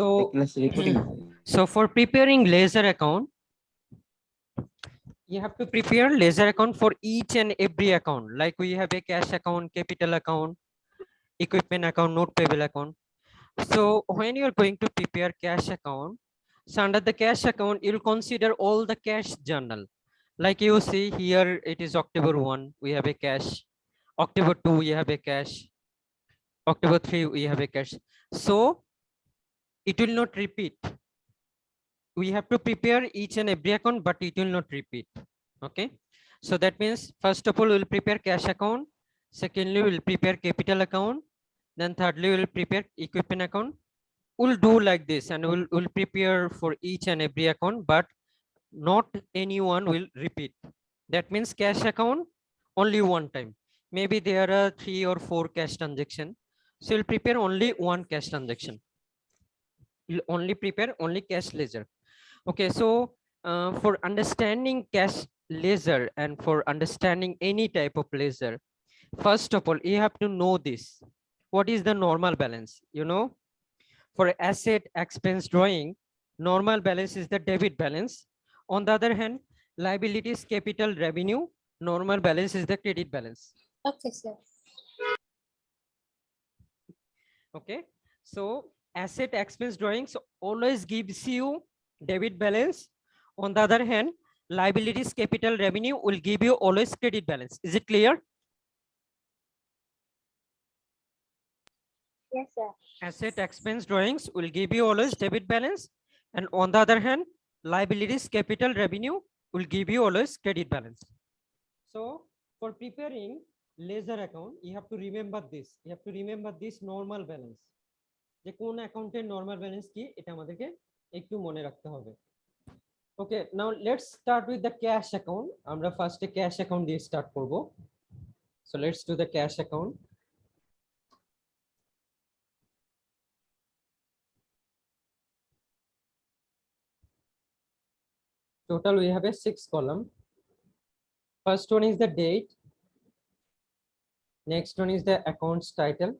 So so for preparing ledger account, you have to prepare ledger account for each and every account. Like we have a cash account, capital account, equipment account, note payable account. So when you are going to prepare cash account, so under the cash account, you'll consider all the cash journal. Like you see here, it is October 1, we have a cash. October 2, we have a cash. October 3, we have a cash. So it will not repeat. We have to prepare each and every account, but it will not repeat. Okay. So that means, first of all, we'll prepare cash account. Secondly, we'll prepare capital account. Then thirdly, we'll prepare equipment account. We'll do like this, and we'll prepare for each and every account, but not anyone will repeat. That means cash account only one time. Maybe there are 3 or 4 cash transaction, so you'll prepare only one cash transaction. You'll only prepare only cash ledger. Okay, so for understanding cash ledger and for understanding any type of ledger, first of all, you have to know this. What is the normal balance? You know, for asset expense drawing, normal balance is the debit balance. On the other hand, liabilities, capital, revenue, normal balance is the credit balance. Okay, sir. Okay, so asset expense drawings always gives you debit balance. On the other hand, liabilities, capital, revenue will give you always credit balance. Is it clear? Yes, sir. Asset expense drawings will give you always debit balance, and on the other hand, liabilities, capital, revenue will give you always credit balance. So for preparing ledger account, you have to remember this. You have to remember this normal balance. যে কোন অ্যাকাউন্টের normal balance কি, এটা আমাদেরকে একটু মনে রাখতে হবে। Okay, now let's start with the cash account. আমরা ফার্স্টে ক্যাশ অ্যাকাউন্ট দিয়ে স্টার্ট করব। So let's do the cash account. Total we have a 6 column. First one is the date. Next one is the account's title,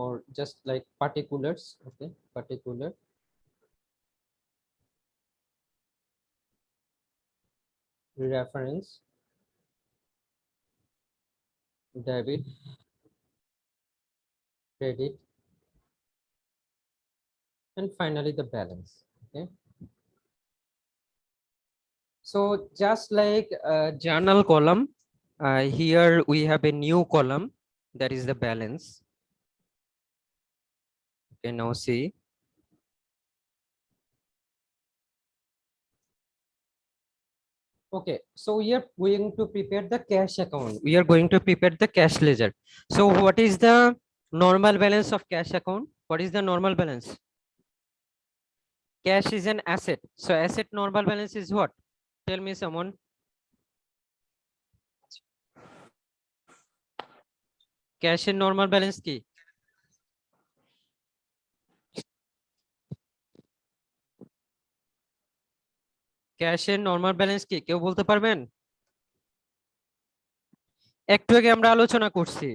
or just like particulars. Okay, particular. Reference, debit, credit, and finally the balance. Okay, so just like journal column, here we have a new column, that is the balance. Okay, now see. Okay, so we are going to prepare the cash account. We are going to prepare the cash ledger. So what is the normal balance of cash account? What is the normal balance? Cash is an asset. So asset normal balance is what? Tell me someone. Cash in normal balance ki? Cash in normal balance কি কেউ বলতে পারবেন? একটু আগে আমরা আলোচনা করছি।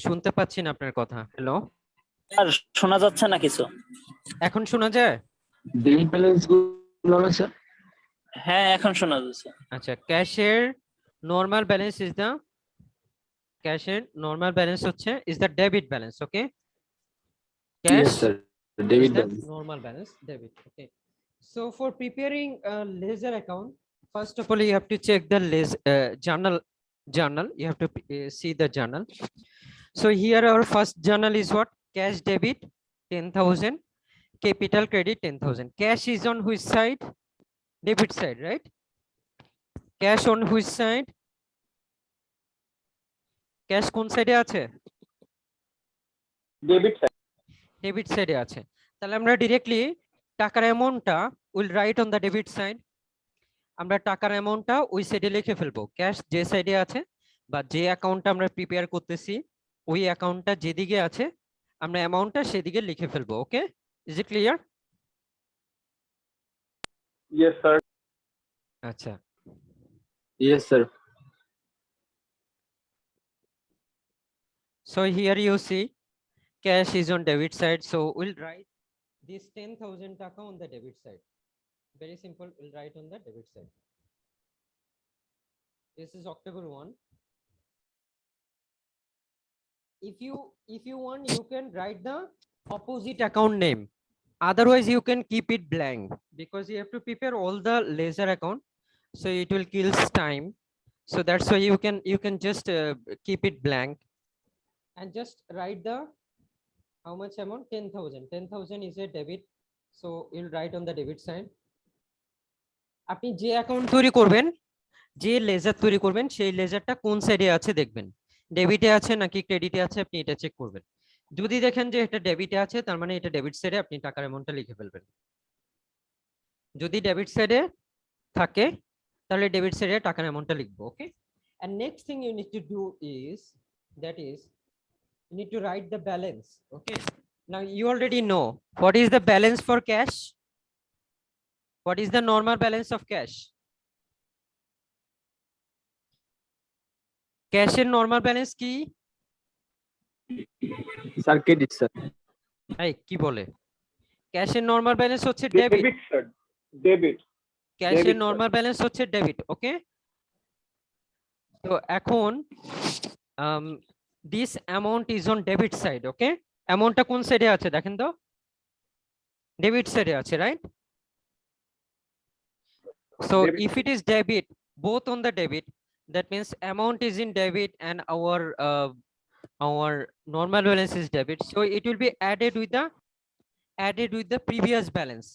শুনতে পাচ্ছি না আপনার কথা। হ্যালো, আর শোনা যাচ্ছে না কিছু? এখন শোনা যায়? ডেবিট ব্যালেন্স গুলো না স্যার? হ্যাঁ, এখন শোনা যাচ্ছে। আচ্ছা, ক্যাশের নরমাল ব্যালেন্স ইজ দা, ক্যাশের নরমাল ব্যালেন্স হচ্ছে is the debit balance. Okay, cash debit the balance. normal balance, debit. Okay, so for preparing a ledger account, first of all you have to check the journal. You have to see the journal. So here our first journal is what? Cash debit 10,000, capital credit 10,000. Cash is on which side? Debit side, right? Cash on which side? Cash কোন সাইডে আছে? Debit side. Debit সাইডে আছে। তাহলে আমরা directly টাকার অ্যামাউন্টটা will write on the debit side. আমরা টাকার অ্যামাউন্টটা ওই সাইডে লিখে ফেলবো। ক্যাশ যে সাইডে আছে বা যে অ্যাকাউন্টটা আমরা প্রিপেয়ার করতেছি, ওই অ্যাকাউন্টটা যেদিকে আছে আমরা অ্যামাউন্টটা সেদিকে লিখে ফেলবো। Okay, is it clear? Yes sir. আচ্ছা, Yes, sir. So here you see cash is on debit side. So we'll write this 10,000 taka on the debit side. Very simple. We'll write on the debit side. This is October 1. If you want, you can write the opposite account name. Otherwise, you can keep it blank because you have to prepare all the ledger account. So it will kill time. So that's why you can just keep it blank and just write the how much amount 10,000. 10,000 is a debit. So you'll write on the debit side. আপনি যে account তৈরি করবেন, যে laser তৈরি করবেন সেই লেজারটা কোন সাইডে আছে দেখবেন, ডেবিটে আছে নাকি ক্রেডিটে আছে আপনি এটা চেক করবেন। যদি দেখেন যে এটা ডেবিটে আছে তার মানে এটা ডেবিট সাইডে আপনি টাকার অ্যামাউন্টটা লিখে ফেলবেন। যদি ডেবিট সাইডে থাকে তাহলে ডেবিট সাইডে টাকার অ্যামাউন্টটা লিখবো। ওকে, and next thing you need to do is you need to write the balance. Okay, now you already know what is the balance for cash. What is the normal balance of cash? Cash এর normal balance কি? Sir, credit, sir. এই কি বলে? Cash এর normal balance হচ্ছে debit. Debit, sir. Debit. Cash এর Debit, sir. normal balance হচ্ছে debit. Okay, তো এখন this amount is on debit side. Okay, অ্যামাউন্টটা কোন সাইডে আছে দেখেন তো, ডেবিট সাইডে আছে, right? So Debit. if it is debit, both on the debit, that means amount is in debit and our normal balance is debit. So it will be added with the previous balance.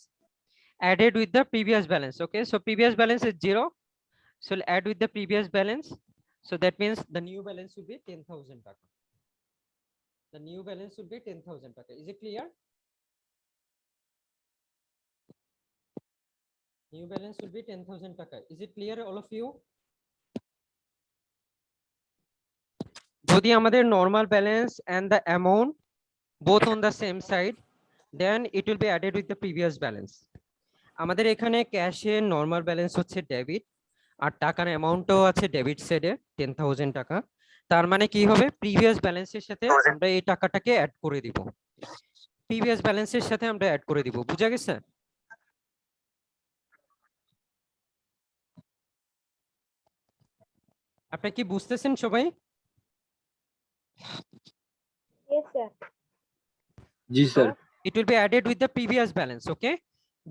Added with the previous balance. Okay, so previous balance is 0. So we'll add with the previous balance. So that means the new balance will be 10,000 taka. The new balance will be 10,000 taka. Is it clear? New balance will be 10,000 taka. Is it clear, all of you? যদি আমাদের normal balance and the amount both on the same side, then it will be added with the previous balance. আমাদের এখানে ক্যাশের normal balance হচ্ছে debit আর টাকার অ্যামাউন্টও আছে debit সাইডে 10,000 টাকা। তার মানে কি হবে, প্রিভিয়াস ব্যালেন্সের সাথে আমরা এই টাকাটাকে অ্যাড করে দিব, প্রিভিয়াস ব্যালেন্সের সাথে আমরা অ্যাড করে দিব। বুঝা গেছে? আপনি কি বুঝতেছেন সবাই? Yes, sir. Ji, sir. It will be added with the previous balance. Okay,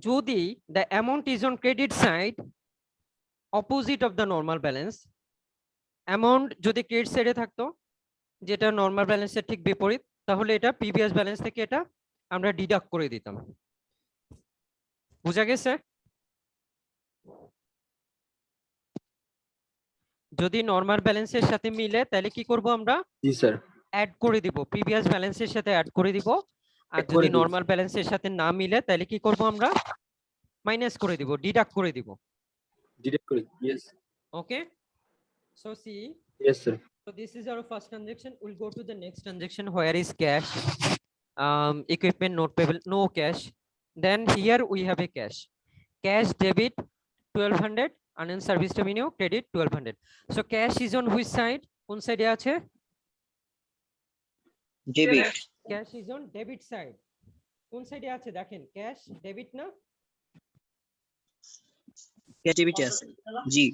যদি the amount is on credit side opposite of the normal balance, amount যদি ক্রেডিট সাইডে থাকতো যেটা নরমাল ব্যালেন্সের ঠিক বিপরীত, তাহলে এটা প্রিভিয়াস ব্যালেন্স থেকে এটা আমরা ডিডাক্ট করে দিতাম। বুঝা গেছে? যদি নরমাল ব্যালেন্সের সাথে মিলে তাহলে কি করব আমরা? Ji, sir. অ্যাড করে দিব, প্রিভিয়াস ব্যালেন্সের সাথে অ্যাড করে দিব। আর Add করে যদি দিব। নরমাল ব্যালেন্সের সাথে না মিলে তাহলে কি করব আমরা? মাইনাস করে দিব, ডিডাক্ট করে দিব। Deduct করে। Yes. Okay, so see, Yes, sir. so this is our first transaction. We'll go to the next transaction where is cash, equipment not payable, no cash. Then here we have a cash debit 1200 and then service revenue credit 1200. So cash is on which side? কোন সাইডে আছে? Debit Cash is on debit side. কোন সাইডে আছে দেখেন, cash debit না? ডেবিটে আছে জি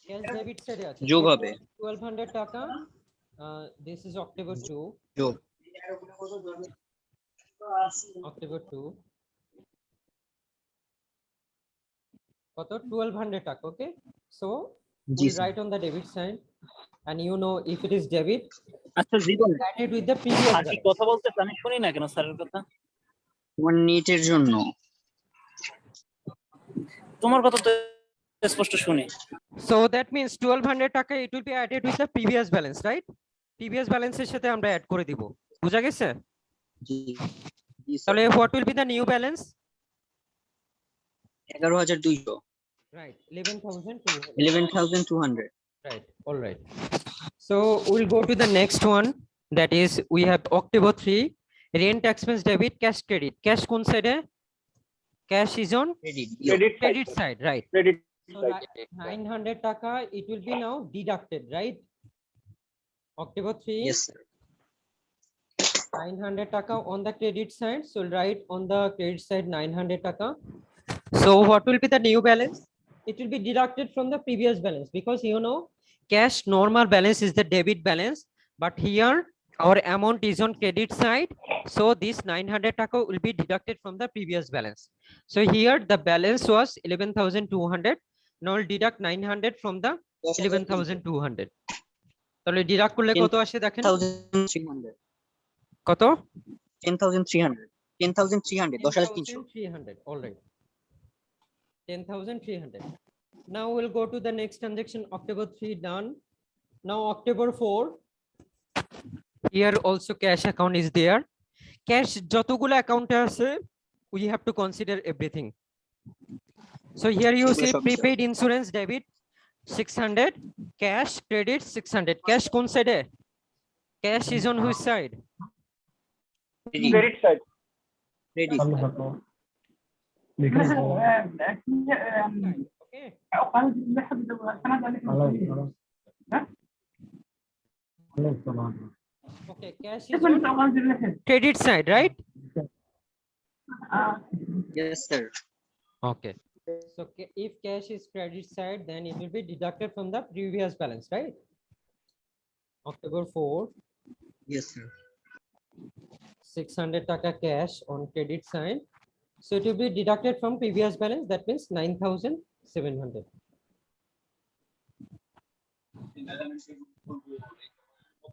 Cash debit side আছে, যোগ হবে 1200 টাকা। This is October 2. যোগ October 2 কত? 1200 টাকা। Okay, so G we write on the debit side and you know if it is debit আচ্ছা জীবন, added with the previous আর কি balance. কথা বলতে আমি শুনি না কেন স্যারের কথা? তোমার নেটের জন্য তোমার কথা তো স্পষ্ট শুনি। So that means 1200 টাকা it will be added with the previous balance, right? Previous balance এর সাথে আমরা অ্যাড করে দিব। বুঝা গেছে? জি জি স্যার তাহলে what will be the new balance? 11200 Right, 11,200. 11200 Right, all right. So we'll go to the next one, that is we have October 3, rent expense debit cash credit. Cash কোন সাইডে? Cash is on credit Credit side. credit side, right? Credit So 900 taka, it will be now deducted, right? October 3, Yes, sir. 900 taka on the credit side. So write on the credit side 900 taka. So what will be the new balance? It will be deducted from the previous balance because you know cash normal balance is the debit balance, but here our amount is on credit side. So this 900 taka will be deducted from the previous balance. So here the balance was 11,200. Now we'll deduct 900 from the 11,200. তাহলে deduct করলে কত আসে দেখেন 10,300 কত 10,300 10,300 10,300 10,300 alright 10,300. Now we'll go to the next transaction. October 3 done. Now October 4, here also cash account is there. Cash যতগুলো অ্যাকাউন্টে আছে we have to consider everything. So here you see prepaid insurance debit 600, cash credit 600. Cash কোন সাইডে? Cash is on which side? Credit side Credit. Okay. Okay, cash is on credit side, right? Yes, sir. Okay. So if cash is credit side, then it will be deducted from the previous balance, right? October 4, Yes, sir. 600 taka cash on credit side. So it will be deducted from previous balance. That means 9,700.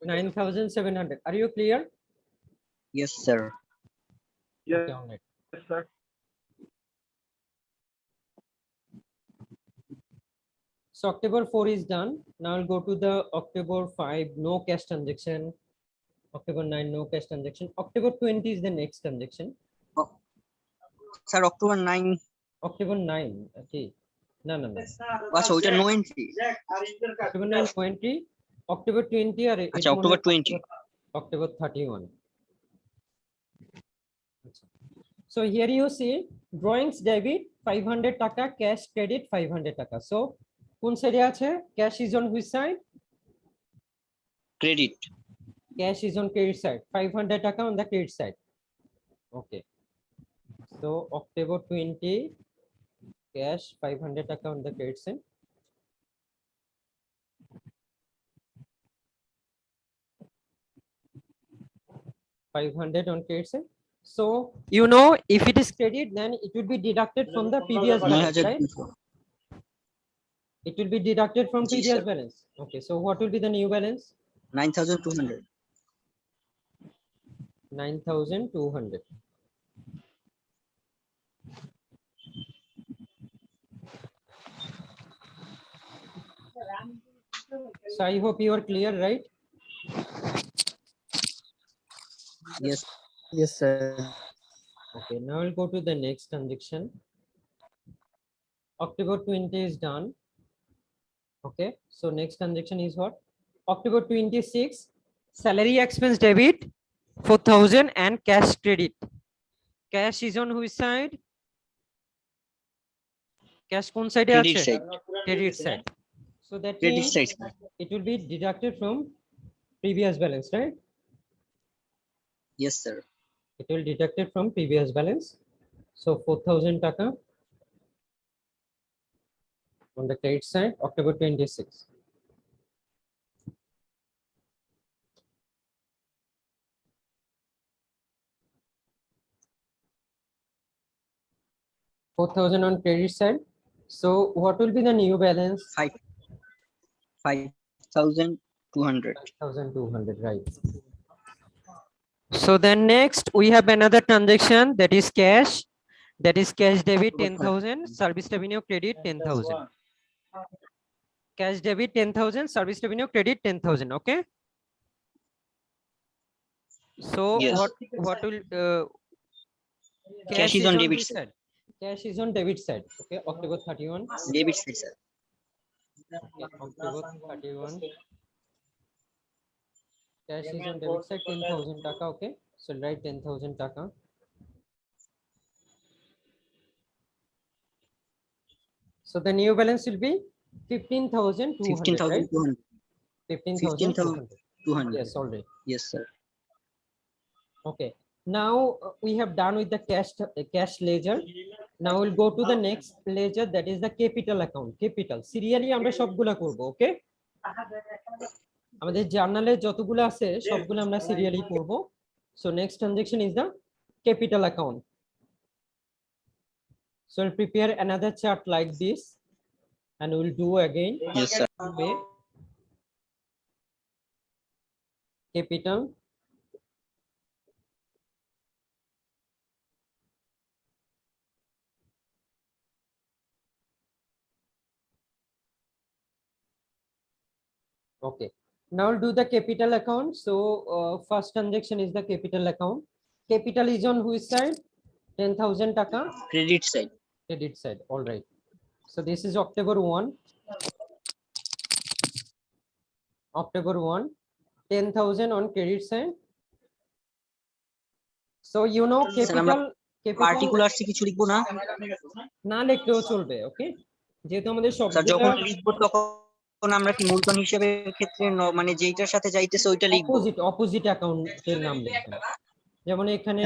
$9,700. Are you clear? Yes, sir. Okay, all right. Yes, sir. So October 4 is done. Now I'll go to the October 5, no cash transaction. October 9, no cash transaction. October 20 is the next transaction. Sir, October 9. October 9. Okay. No. আচ্ছা ওইটা no entry October 9, no entry. October 20 or আচ্ছা October 20 October 31. So here you see drawings debit 500 taka, cash credit 500 taka. So কোন সাইডে আছে? Cash is on which side? credit Cash is on credit side. 500 taka on the credit side. Okay. So October 20, cash 500 taka on the credit side. $500 on credit side. So you know if it is credit, then it will be deducted from the previous balance, right? 9,200 It will be deducted from Yes, previous sir. balance. Okay, so what will be the new balance? 9,200 9,200. So I hope you are clear, right? yes Yes, sir. Okay, now we'll go to the next transaction. October 20 is done. Okay, so next transaction is what? October 26, salary expense debit 4,000 and cash credit. Cash is on which side? Cash কোন side credit আছে? side Credit side. So that credit means side sir. it will be deducted from previous balance, right? Yes, sir. It will deducted from previous balance. So 4,000 taka on the credit side, October 26. $4,000 on credit side. So what will be the new balance? 5,200 5,200, right? So then next we have another transaction, that is cash. That is cash debit 10,000, service revenue credit 10,000. Cash debit 10,000, service revenue credit 10,000. Okay. So Yes. what will Cash is on debit which side? Cash is on debit side. Okay. October 31. debit side sir. Okay, October 31. Cash is on debit side 10,000 taka. Okay. So write 10,000 taka. So the new balance will be 15,200, right? 15,200. 15,200. 15,200. Yes, already. Yes, sir. Okay. Now we have done with the cash ledger. Now we'll go to the next ledger, that is the capital account. Capital serially আমরা সবগুলা করব, ওকে? আমাদের জার্নালে যতগুলো আছে সবগুলো আমরা serially করব। So next transaction is the capital account. So we'll prepare another chart like this and we'll do again. Yes, sir. Capital. Okay. Now we'll do the capital account. So first transaction is the capital account. Capital is on which side? 10,000 taka. Credit side. Credit side. All right. So this is October 1. October 1. 10,000 on credit side. So you know capital. Particulars কিছু লিখবো না? না লিখলেও চলবে, ওকে? যেহেতু আমাদের sir সবগুলা যখন লিখবো তখন আমরা কি মূলধন হিসেবে ক্ষেত্রে মানে যেইটার সাথে যাইতেছে ওইটা লিখবো। অপোজিট অ্যাকাউন্টের নাম লিখবেন। যেমন এখানে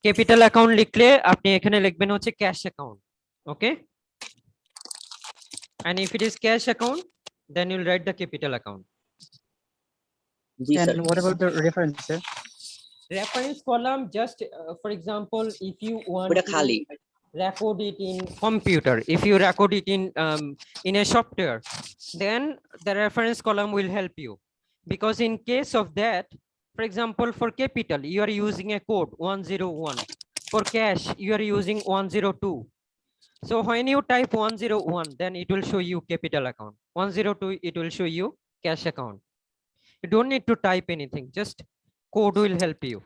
ক্যাপিটাল অ্যাকাউন্ট লিখলে আপনি এখানে লিখবেন হচ্ছে cash account, okay? And if it is cash account, then you'll write the capital account. G sir. And what about the reference, sir? Reference column, just for example, if you want ওটা to খালি। record it in computer, if you record it in a software, then the reference column will help you, because in case of that, for example, for capital you are using a code 101, for cash you are using 102. So when you type 101, then it will show you capital account. 102, it will show you cash account. You don't need to type anything, just code will help you.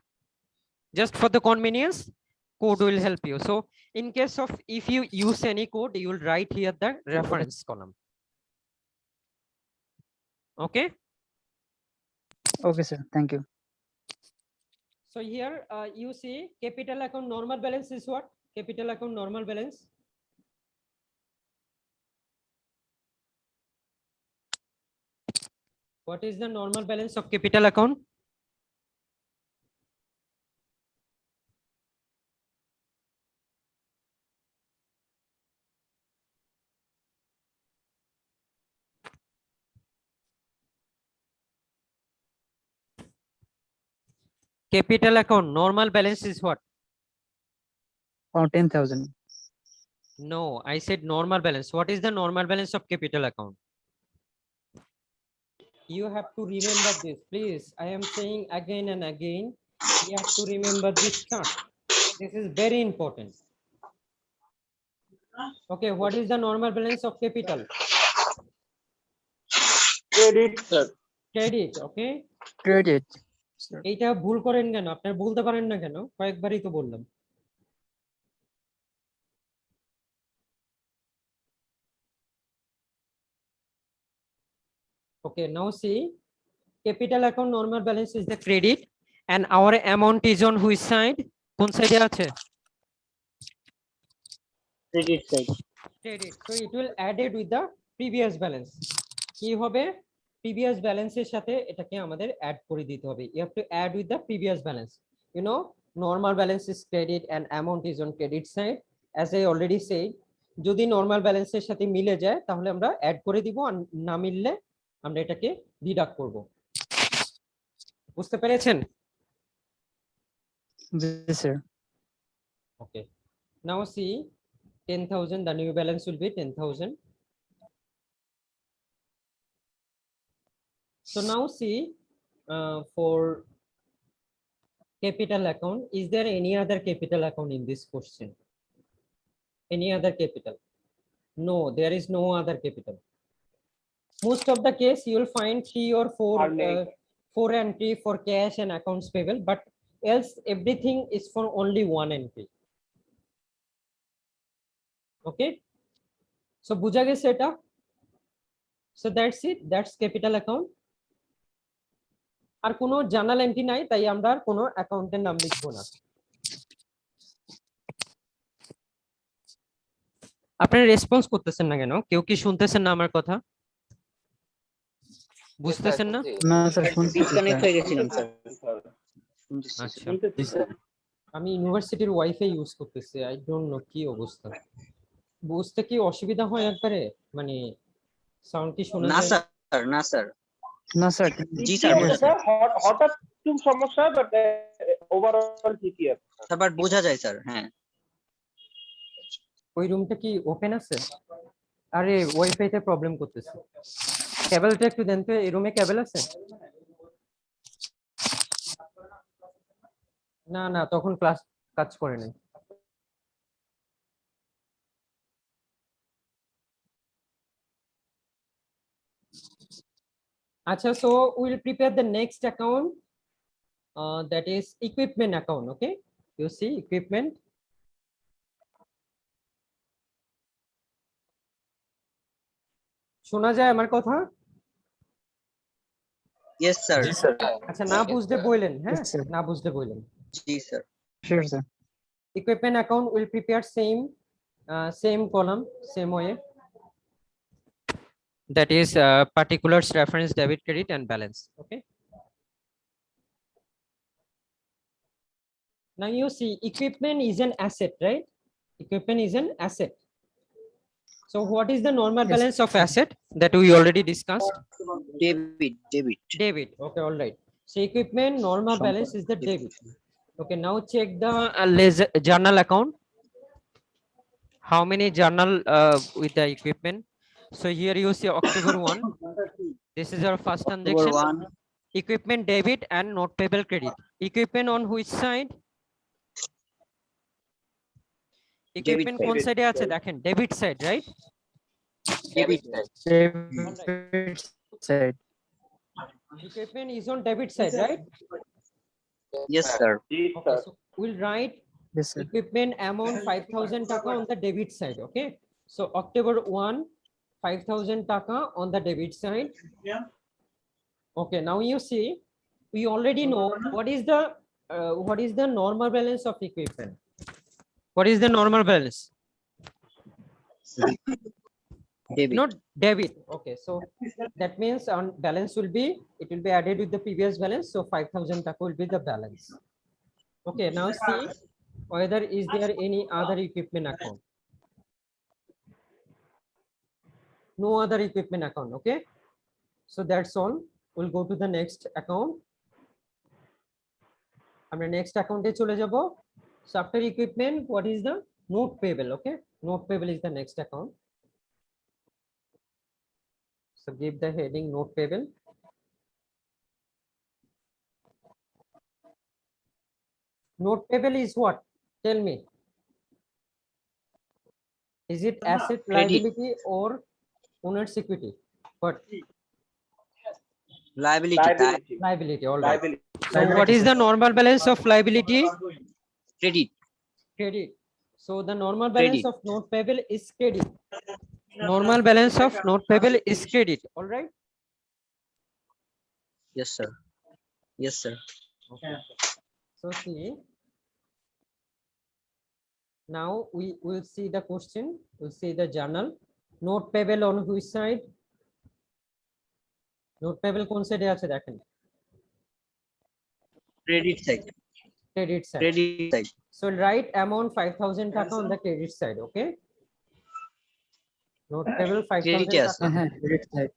Just for the convenience, code will help you. So in case of if you use any code, you will write here the reference column. Okay. Okay, sir. Thank you. So here you see capital account normal balance is what? Capital account normal balance. What is the normal balance of capital account? Capital account normal balance is what? Around 10,000. No, I said normal balance. What is the normal balance of capital account? You have to remember this, please. I am saying again and again, you have to remember this chart. This is very important. Okay, what is the normal balance of capital? Credit, sir. Credit, okay? Credit. Sir. এইটা ভুল করেন কেন? আপনারা বলতে পারেন না কেন? কয়েকবারই তো বললাম। Okay, now see, capital account normal balance is the credit and our amount is on which side? কোন সাইডে আছে? Credit side. Credit. So it will add it with the previous balance. কি হবে? Previous balance এর সাথে এটাকে আমাদের add করে দিতে হবে. You have to add with the previous balance. You know, normal balance is credit and amount is on credit side. As I already said, যদি normal balance এর সাথে মিলে যায় তাহলে আমরা add করে দিব, আর না মিললে আমরা এটাকে ডিডাক্ট করব। বুঝতে পেরেছেন? Yes, sir. Okay. Now see, 10,000, the new balance will be 10,000. So now see, for capital account, is there any other capital account in this question? Any other capital? No, there is no other capital. Most of the case you will find 3 or 4 entry for cash and accounts payable, but else everything is for only one entry. Okay, so বুঝা গেছে এটা? So that's it, that's capital account. আর কোনো journal entry নাই, তাই আমরা আর কোনো অ্যাকাউন্টের নাম লিখবো না। আপনারা রেসপন্স করতেছেন না কেন? কেউ কি শুনতেছেন না আমার কথা? বুঝতেছেন না? না স্যার শুনছি ডিসকানেক্ট হয়ে গেছিলাম স্যার। আচ্ছা, জি স্যার। আমি ইউনিভার্সিটির ওয়াইফাই ইউজ করতেছি, আই ডোন্ট নো কি অবস্থা। বুঝতে কি অসুবিধা হয় একবারে? মানে সাউন্ড কি শোনা না যায়? স্যার, না স্যার। না স্যার জি স্যার, ঠিকই আছে স্যার, হঠাৎ একটু সমস্যা, বাট ওভারঅল ঠিকই আছে। স্যার বাট বোঝা যায় স্যার। হ্যাঁ, ওই রুমটা কি ওপেন আছে? আরে ওয়াইফাই তে প্রবলেম করতেছে। কেবলটা একটু দেন তো, এই রুমে কেবল আছে? না না, তখন ক্লাস কাজ করে নাই। আচ্ছা, so we'll prepare the next account, that is equipment account. Okay, you see equipment. শোনা যায় আমার কথা? Yes sir. জি স্যার। আচ্ছা, না বুঝলে বললেন, হ্যাঁ, Yes, sir. না বুঝলে বললেন। জি sir. sure sir. Equipment account will prepare same column, same way. That is particulars, reference, debit, credit, and balance. Okay. Now you see equipment is an asset, right? Equipment is an asset. So what is the normal Yes. balance of asset that we already discussed? Debit, debit. Debit. Okay, all right. So equipment normal Shampoo. balance is the debit. Okay, now check the journal account. How many journal with the equipment? So here you see October 1. This is our first October transaction. 1, Equipment debit and not payable credit. Equipment on which side? Equipment কোন side. সাইডে আছে দেখেন? Debit side, right? Debit. Debit side. Equipment is on debit side, right? Yes sir. G Okay, sir. so we'll write Yes sir. equipment amount 5,000 taka on the debit side. Okay, so October 1, 5,000 taka on the debit side. Okay, now you see we already know what is the normal balance of equipment. What is the normal balance? Debit. Not debit. Okay, so that means on balance will be, it will be added with the previous balance, so 5,000 taka will be the balance. Okay, now see whether is there any other equipment account. No other equipment account. Okay, so that's all. We'll go to the next account. আমরা next account এ চলে যাব. So after equipment, what is the note payable? Okay, note payable is the next account. So give the heading note payable. Note payable is what? Tell me. Is it asset, Credit. liability, or owner's equity? What? Liability, Liability. All right. Liability. So what is the normal balance of liability? Credit. Credit. So the normal balance Credit. of note payable is credit. Normal balance of note payable is credit. All right. Yes sir. Yes sir. Okay. So see, now we will see the question. We'll see the journal. Note payable on which side? Note payable কোন সাইডে আছে দেখেন? Credit side, Credit side. Credit side. So write amount 5,000 taka on the credit side. Okay. Note payable 5,000 Credit আছে। taka. হ্যাঁ credit side.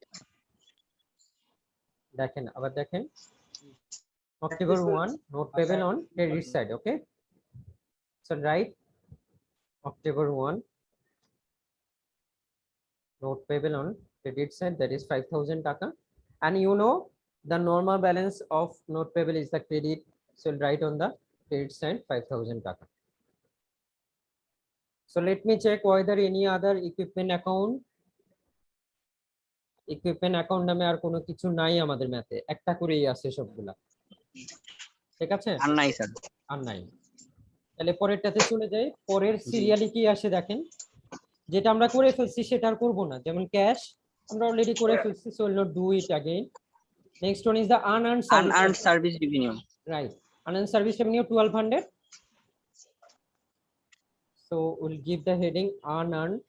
দেখেন আবার দেখেন, October 1, note payable on credit side. Okay, so write October 1, note payable on credit side, that is 5,000 taka, and you know the normal balance of note payable is the credit, so write on the credit side 5,000 taka. So let me check whether any other equipment account নামে আর কোনো কিছু নাই আমাদের ম্যাথে, একটা করেই আছে সবগুলা, ঠিক আছে? আর নাই স্যার। আর নাই, তাহলে পরেরটাতে চলে যাই। পরের সিরিয়ালি কি আসে দেখেন, যেটা আমরা করে ফেলছি সেটা আর করবো না, যেমন ক্যাশ আমরা অলরেডি করে ফেলছি, so we'll not do it again. Next one is the unearned service. Unearned service revenue. Right, unearned service revenue 1,200. So we'll give the heading unearned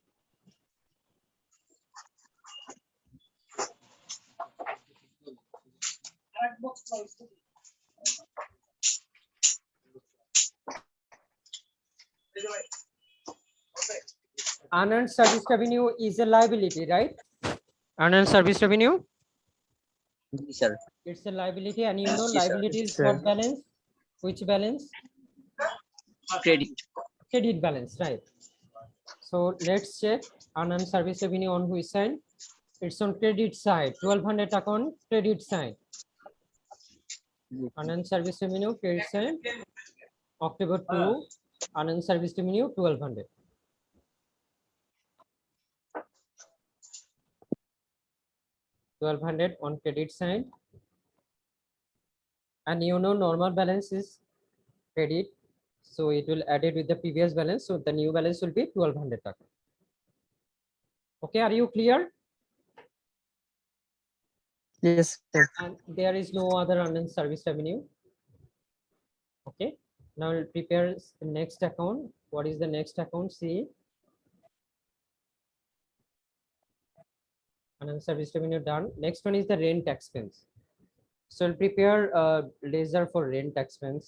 Unearned service revenue is a liability, right? Unearned service revenue, G sir it's a liability, and you know Yes, sir. liability is Sir. what balance? Which balance? Credit Credit balance, right? So let's check unearned service revenue on which side? It's on credit side. 1200 account credit side. Unearned service revenue credit side. October 2, unearned service revenue 1200. $1,200 on credit side, and you know normal balance is credit, so it will add it with the previous balance, so the new balance will be 1200 taka. Okay, are you clear? Yes, sir. And there is no other unearned service revenue. Okay, now we'll prepare the next account. What is the next account? See, unearned service revenue done. Next one is the rent expense. So we'll prepare a ledger for rent expense.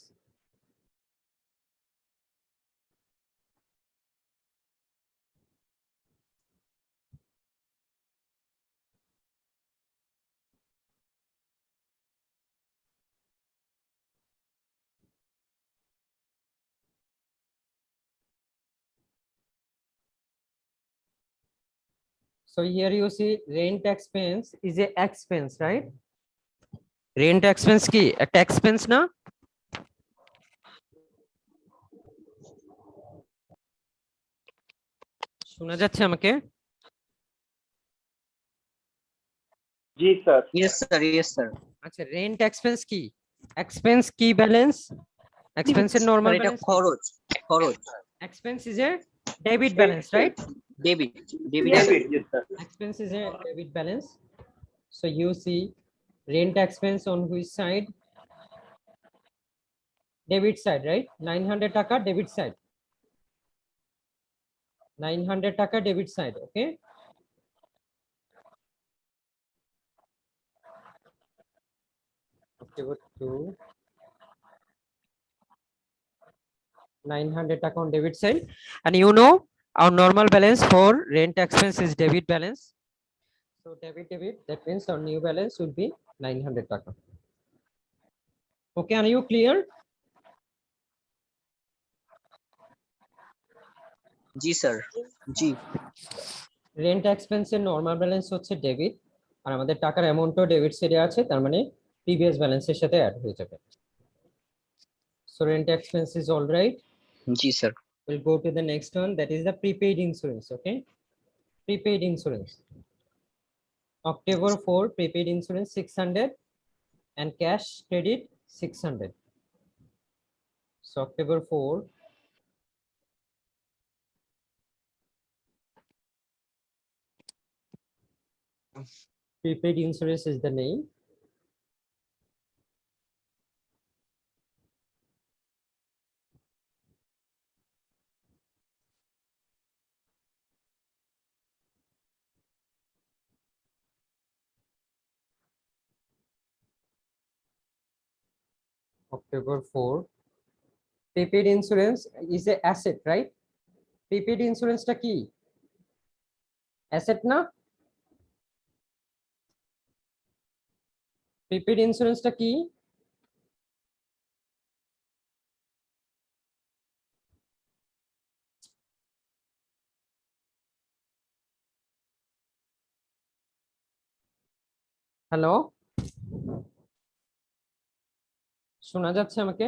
So here you see rent expense is a expense, right? Rent expense ki একটা expense না? শোনা যাচ্ছে আমাকে? জি sir. Yes sir আচ্ছা, rent expense কি? Expense কি balance? Expense এর normal এটা balance? খরচ খরচ Expense is a debit balance, right? Debit debit debit, G sir. Expense is a debit balance. So you see rent expense on which side? Debit side, right? 900 taka debit side. 900 taka debit side, okay? October 2. 900 taka on debit side, and you know our normal balance for rent expense is debit balance. So debit, that means our new balance will be 900 taka. Okay, are you clear? G sir G rent expense এর normal balance হচ্ছে debit, আর আমাদের টাকার অ্যামাউন্টও debit সাইডে আছে, তার মানে previous ব্যালেন্সের সাথে অ্যাড হয়ে যাবে। So rent expense is all right. G sir We'll go to the next one, that is the prepaid insurance. Okay, prepaid insurance. October 4, prepaid insurance 600 and cash credit 600. So October 4, prepaid insurance is the name. October 4. Prepaid insurance is a asset, right? Prepaid insurance টা কি? Asset না? Prepaid insurance টা কি? Hello, শোনা যাচ্ছে আমাকে?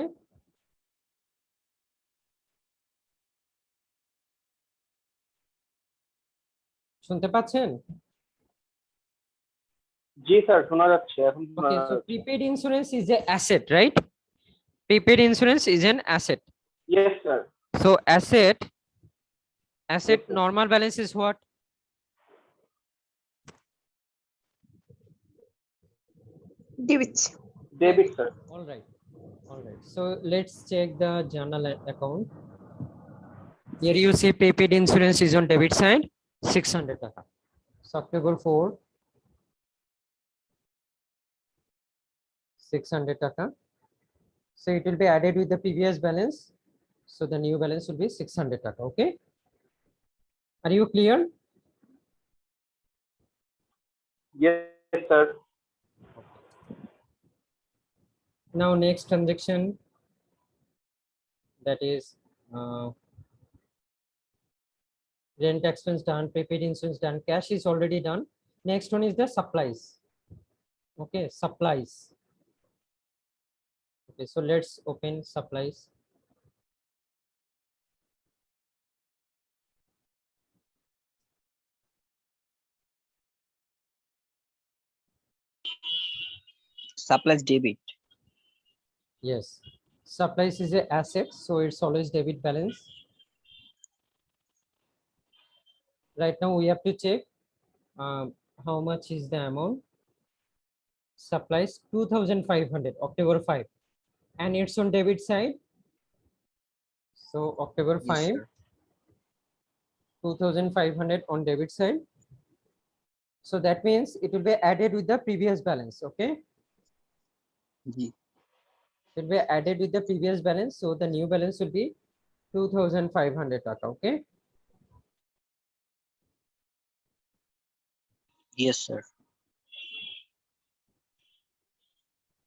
শুনতে পাচ্ছেন? জি স্যার, শোনা যাচ্ছে এখন। Okay, so prepaid insurance is a asset, right? Prepaid insurance is an asset. Yes sir. So asset Yes, sir. normal balance is what? Debit. Debit sir. All right. So let's check the journal account. Here you see prepaid insurance is on debit side 600 taka. So October 4, 600 taka. So it will be added with the previous balance. So the new balance will be 600 taka. Okay. Are you clear? Yes, sir. Now next transaction, that is rent expense done, prepaid insurance done, cash is already done. Next one is the supplies. Okay, supplies. Okay, so let's open supplies. Supplies debit. Yes, supplies is a asset, so it's always debit balance. Right now we have to check how much is the amount. Supplies 2500 October 5, and it's on debit side. So October 5, Yes, sir. 2500 on debit side. So that means it will be added with the previous balance. Okay, Ji. it will be added with the previous balance. So the new balance will be 2500 taka. Okay. Yes, sir.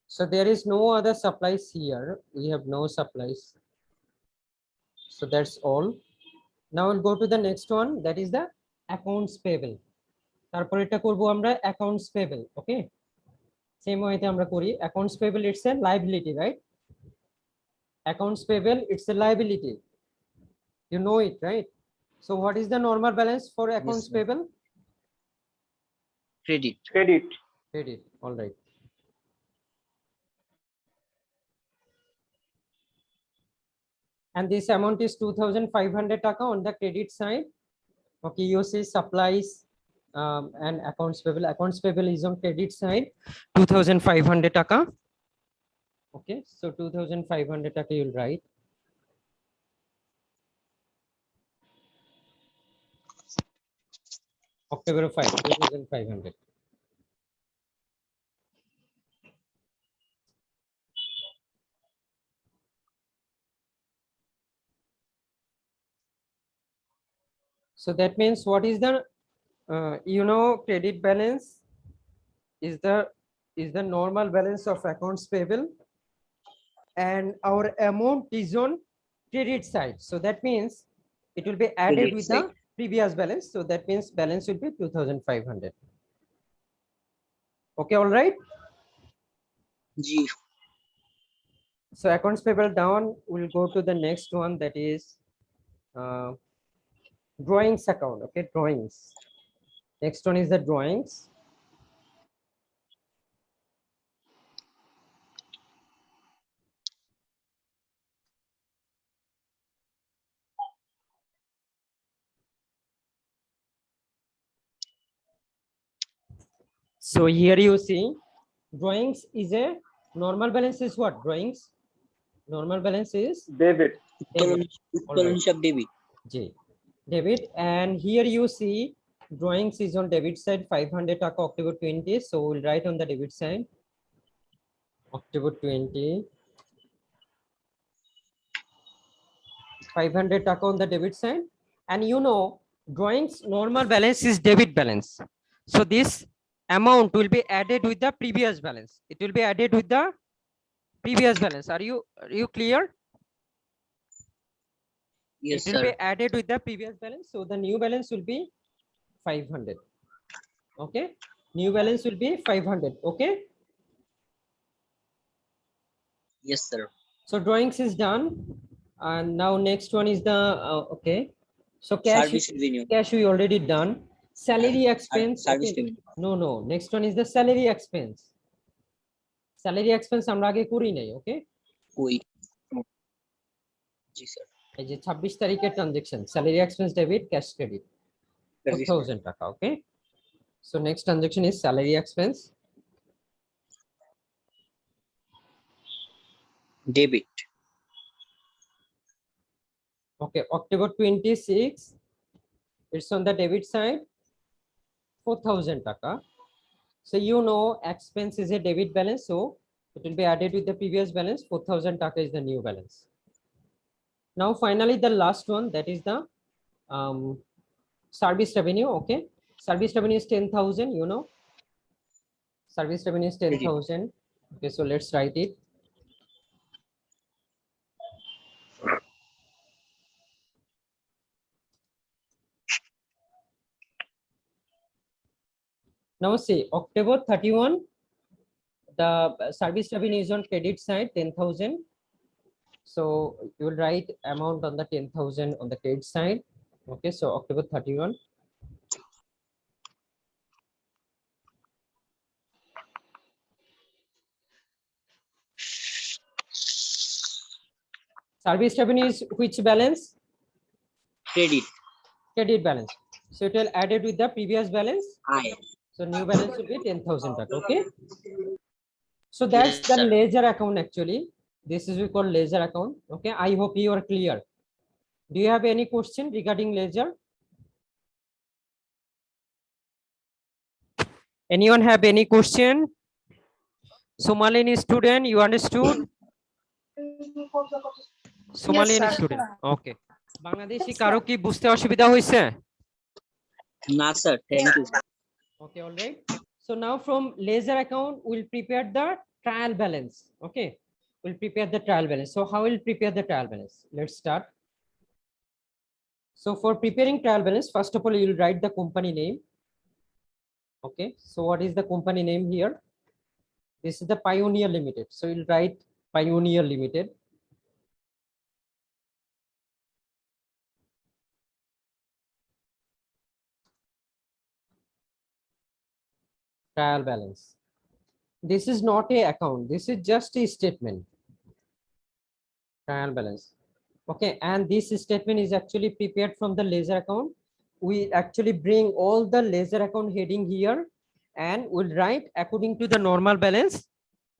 So there is no other supplies here. We have no supplies. So that's all. Now we'll go to the next one. That is the accounts payable. তারপর এটা করব আমরা accounts payable. Okay. Same way আমরা করি accounts payable. It's a liability, right? Accounts payable. It's a liability. You know it, right? So what is the normal balance for accounts sir. payable? Credit. Credit. Credit. All right. And this amount is 2500 taka on the credit side. Okay, you see supplies and accounts payable. Accounts payable is on credit side, 2500 taka. Okay, so 2500 taka you'll write. October 5, 2500. So that means what is the credit balance is the normal balance of accounts payable, and our amount is on credit side. So that means it will be added Credit with side. the previous balance. So that means balance will be 2500. Okay, all right. Ji. So accounts payable down. We'll go to the next one, that is drawings account. Okay, drawings. Next one is the drawings. So here you see drawings is a normal balance is what? Drawings normal balance is Debit. debit. উত্তোলন হিসাব debit. J. Debit, and here you see drawings is on debit side 500 taka October 20. So we'll write on the debit side October 20, 500 taka on the debit side. And you know drawings normal balance is debit balance. So this amount will be added with the previous balance. It will be added with the previous balance. Are you clear? Yes, It will sir. be added with the previous balance. So the new balance will be 500. Okay, new balance will be 500. Okay, Yes, sir. so drawings is done, and now next one is the okay, so cash Service revenue. cash we already done. Salary expense. Service Okay. revenue. No, next one is the salary expense. Salary expense আমরা আগে করি নাই. Okay, ওই। জি sir. এই যে 26 তারিখের transaction, salary expense debit, cash credit 4000 টাকা. Okay, so next transaction is salary expense. Debit. Okay, October 26, it's on the debit side 4000 taka. So you know expense is a debit balance, so It will be added with the previous balance. 4,000 taka is the new balance. Now, finally, the last one, that is the service revenue. Okay, service revenue is 10,000. You know, service revenue is 10,000. Okay, so let's write it. Now see, October 31, the service revenue is on credit side, 10,000. So you will write amount on the 10,000 on the credit side. Okay, so October 31. Service revenue is which balance? Credit. Credit balance. So it will added with the previous balance. Aye. So new balance will be 10,000 taka. Okay. So that's Yes, the sir. ledger account actually. This is we call ledger account. Okay. I hope you are clear. Do you have any question regarding ledger? Anyone have any question? Somalini student, you understood? Somalini sir. student. Okay. Bangladeshi কারো কি বুঝতে অসুবিধা হয়েছে? না sir, thank you. Okay, all right. So now from ledger account, we'll prepare the trial balance. Okay, we'll prepare the trial balance. So how we'll prepare the trial balance? Let's start. So for preparing trial balance, first of all, you'll write the company name. Okay, so what is the company name here? This is the Pioneer Limited. So you'll write Pioneer Limited. Trial balance. This is not a account. This is just a statement. Trial balance. Okay, and this statement is actually prepared from the ledger account. We actually bring all the ledger account heading here and we'll write according to the normal balance.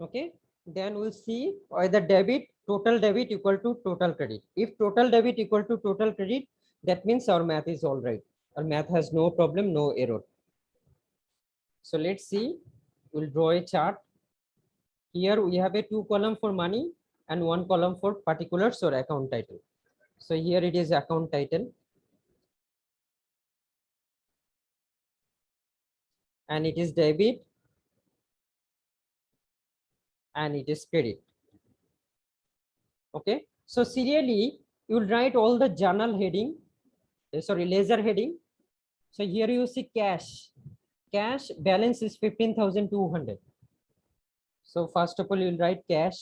Okay, then we'll see whether total debit equal to total credit. If total debit equal to total credit, that means our math is all right. Our math has no problem, no error. So let's see, we'll draw a chart. Here we have a 2 column for money and 1 column for particulars or account title. So here it is account title. And it is debit. And it is credit. Okay. So serially, you will write all the journal heading. Sorry, ledger heading. So here you see cash. Cash balance is 15,200. So first of all, you will write cash.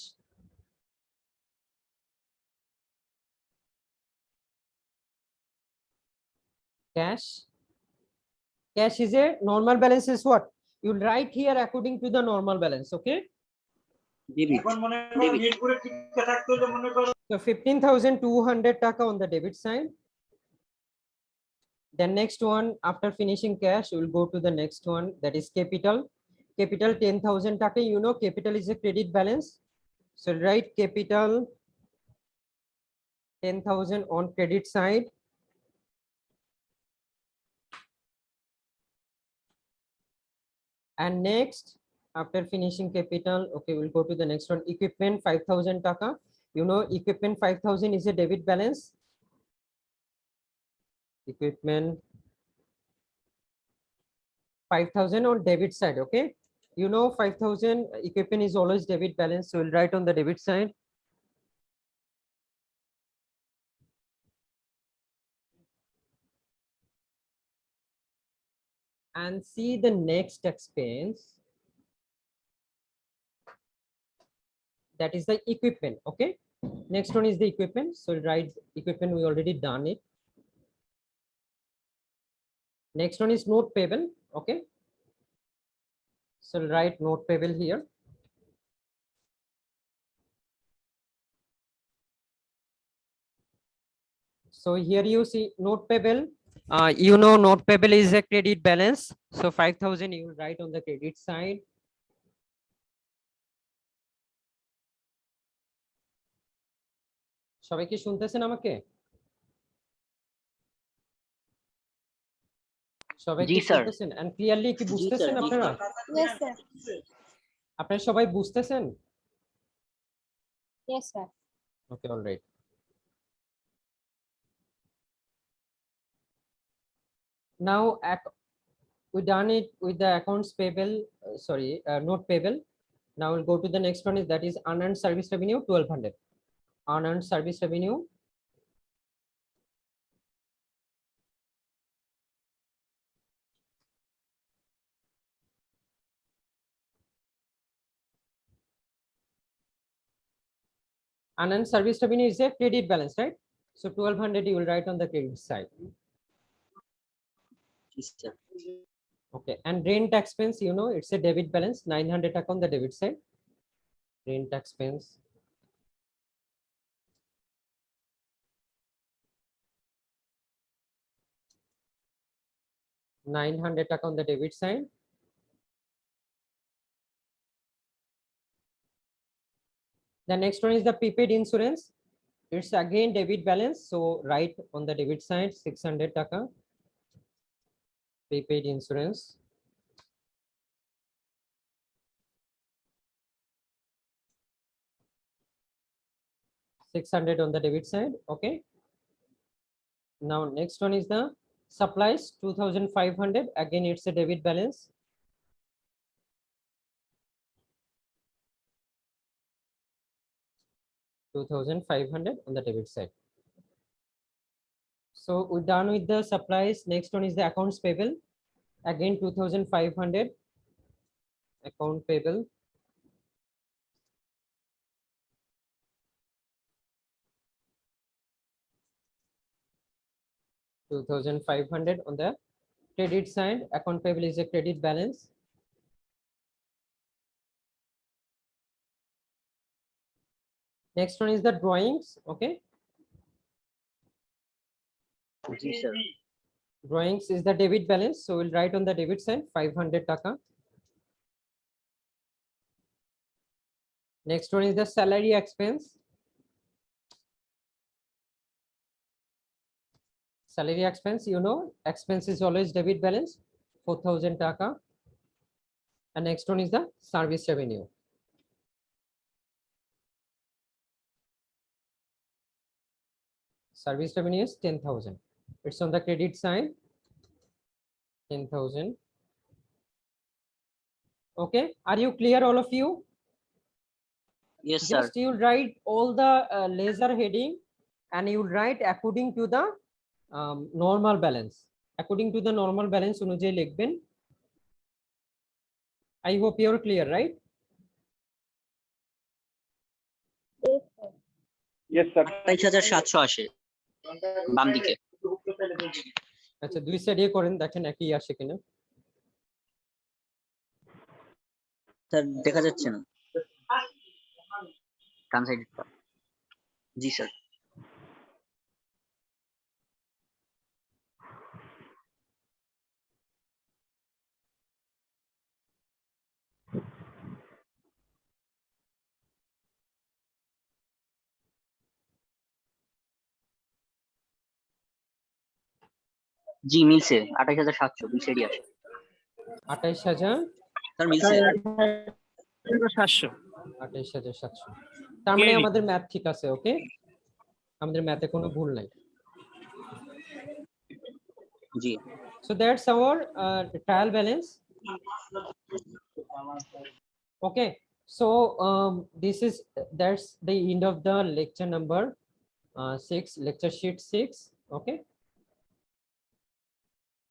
Cash. Cash is a normal balance is what? You will write here according to the normal balance. Okay. Debit. So 15,200 taka on the debit side. Then next one, after finishing cash, we will go to the next one, that is capital. Capital 10,000 taka. You know, capital is a credit balance. So write capital 10,000 on credit side. And next, after finishing capital, okay, we'll go to the next one, equipment 5,000 taka. You know, equipment 5,000 is a debit balance. Equipment 5,000 on debit side. Okay, you know, 5,000 equipment is always debit balance, so we'll write on the debit side. And see the next expense, that is the equipment. Okay, next one is the equipment, so we'll write equipment, we already done it. Next one is note payable. Okay, so we'll write note payable here. So here you see note payable. You know, note payable is a credit balance. So 5,000 you will write on the credit side. সবাই কি শুনতেছেন আমাকে? সবাই কি শুনতেছেন? And clearly কি বুঝতেছেন আপনারা? Yes, sir. আপনারা সবাই বুঝতেছেন? Yes, sir. Okay, all right. Now we done it with the accounts payable, note payable. Now we'll go to the next one, is that is unearned service revenue 1200. Unearned service revenue. Unearned service revenue is a credit balance, right? So 1200 you will write on the credit side. Yes, sir. Okay, and rent expense, you know, it's a debit balance, 900 on the debit side. Rent expense. $900 on the debit side. The next one is the prepaid insurance. It's again debit balance, so write on the debit side 600 taka. Prepaid insurance. $600 on the debit side. Okay. Now next one is the supplies 2500. Again, it's a debit balance. $2,500 on the debit side. So we're done with the supplies. Next one is the accounts payable. Again, 2500 account payable. $2,500 on the credit side. Account payable is a credit balance. Next one is the drawings. Okay. Yes, sir. Drawings is the debit balance. So we'll write on the debit side 500 taka. Next one is the salary expense. Salary expense, you know, expense is always debit balance, 4000 taka. And next one is the service revenue. Service revenue is 10,000. It's on the credit side, 10,000. Okay, are you clear, all of you? Yes, sir. Just you'll write all the laser heading and you'll write according to the normal balance. According to the normal balance, অনুযায়ী লিখবেন. I hope you're clear, right? Yes, sir. 28700 আসে বাম দিকে। আচ্ছা, দুই সাইডে করেন, দেখেন একই আসে কিনা। স্যার দেখা যাচ্ছে না ডান সাইড। জি স্যার। জি মিলছে 28700 দুই সাইডই আসে। 28000 স্যার মিলছে 700 28700। তার মানে আমাদের ম্যাথ ঠিক আছে। ওকে, আমাদের ম্যাথে কোনো ভুল নাই। জি। So that's our trial balance. Okay, so that's the end of the lecture number 6, lecture sheet 6. Okay.